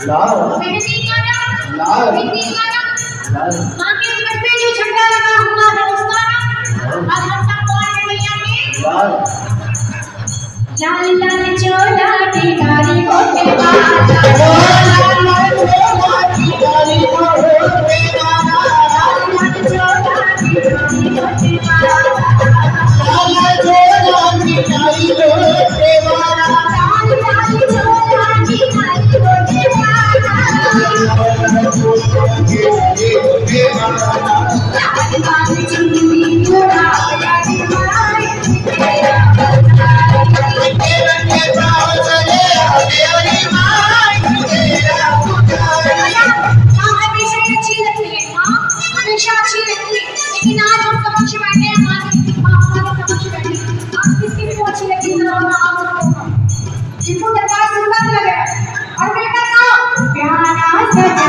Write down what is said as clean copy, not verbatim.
लाल मेहंदी का रंग, लाल बिंदी का रंग, लाल माँ के ऊपर पे जो झंडा लगा हुआ है उसका रंग, और हम सब कौन है भैया के? लाल लाल लाल चोला टिकारी होते वाला, लाल लाल चोला टिकारी होते वाला, लाल लाल चोला टिकारी होते वाला, लाल लाल चोला टिकारी होते वाला, लाल लाल चोला टिकारी होते वाला, लाल लाल चुन्नी उड़ाया दिवाए तेरा हमेशा अच्छी लगती है माँ, हमेशा अच्छी लगती है, लेकिन आज हम समक्ष बैठे हैं माँ हमारे समक्ष बैठे आज किसकी भी अच्छी लगती है ना आप सबको जिनको दरबार सुंदर लगे और बेटा का प्यारा सजा